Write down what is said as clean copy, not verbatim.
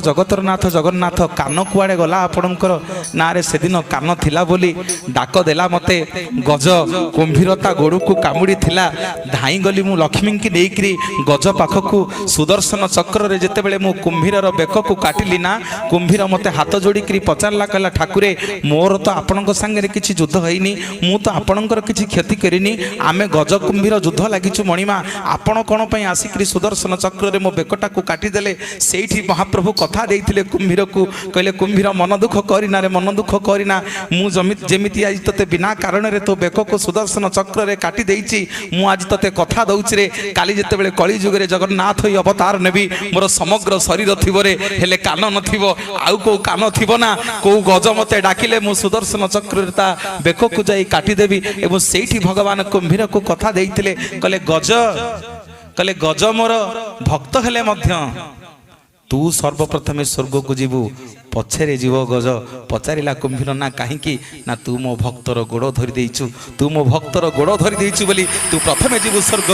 ତ ଜଗତର ନାଥ ଜଗନ୍ନାଥ କାନ କୁଆଡ଼େ ଗଲା ଆପଣଙ୍କର ନାଁରେ ସେଦିନ କାନ ଥିଲା ବୋଲି ଡାକ ଦେଲା ମୋତେ ଗଜ କୁମ୍ଭୀର ତା ଗୋଡ଼କୁ କାମୁଡ଼ି ଥିଲା ଧାଇଁ ଗଲି ମୁଁ ଲକ୍ଷ୍ମୀଙ୍କି ନେଇକିରି ଗଜ ପାଖକୁ ସୁଦର୍ଶନ ଚକ୍ରରେ ଯେତେବେଳେ ମୁଁ କୁମ୍ଭୀରର ବେକକୁ କାଟିଲି ନା କୁମ୍ଭୀର ମୋତେ ହାତ ଯୋଡ଼ିକିରି ପଚାରିଲା କହିଲା ଠାକୁରେ ମୋର ତ ଆପଣଙ୍କ ସାଙ୍ଗରେ କିଛି ଯୁଦ୍ଧ ହେଇନି ମୁଁ ତ ଆପଣଙ୍କର କିଛି କ୍ଷତି କରିନି ଆମେ ଗଜ କୁମ୍ଭୀର ଯୁଦ୍ଧ ଲାଗିଛୁ ମଣିମା ଆପଣ କ'ଣ ପାଇଁ ଆସିକିରି ସୁଦର୍ଶନ ଚକ୍ରରେ ମୋ ବେକଟାକୁ କାଟିଦେଲେ ସେଇଠି ମହାପ୍ରଭୁ କଥା ଦେଇଥିଲେ କୁମ୍ଭୀରକୁ କହିଲେ କୁମ୍ଭୀର ମନ ଦୁଃଖ କରିନା ରେ ମନ ଦୁଃଖ କରିନା ମୁଁ ଯେମିତି ଆଜି ତତେ ବିନା କାରଣରେ ତୋ ବେକକୁ ସୁଦର୍ଶନ ଚକ୍ରରେ କାଟି ଦେଇଛି ମୁଁ ଆଜି ତତେ କଥା ଦଉଛି ରେ କାଲି ଯେତେବେଳେ କଳି ଯୁଗରେ ଜଗନ୍ନାଥ ହୋଇ ଅବତାର ନେବି ମୋର ସମଗ୍ର ଶରୀର ଥିବରେ ହେଲେ କାନ ନଥିବ ଆଉ କୋଉ କାନ ଥିବ ନା କୋଉ ଗଜ ମତେ ଡାକିଲେ ମୁଁ ସୁଦର୍ଶନ ଚକ୍ରରେ ତା ବେକକୁ ଯାଇ କାଟିଦେବି ଏବଂ ସେଇଠି ଭଗବାନ କୁମ୍ଭୀରକୁ କଥା ଦେଇଥିଲେ କହିଲେ ଗଜ ମୋର ଭକ୍ତ ହେଲେ ମଧ୍ୟ ତୁ ସର୍ବପ୍ରଥମେ ସ୍ୱର୍ଗକୁ ଯିବୁ ପଛରେ ଯିବ ଗଜ ପଚାରିଲା କୁମ୍ଭୀର ନା କାହିଁକି ନା ତୁ ମୋ ଭକ୍ତର ଗୋଡ଼ ଧରି ଦେଇଛୁ ତୁ ମୋ ଭକ୍ତର ଗୋଡ଼ ଧରି ଦେଇଛୁ ବୋଲି ତୁ ପ୍ରଥମେ ଯିବୁ ସ୍ୱର୍ଗ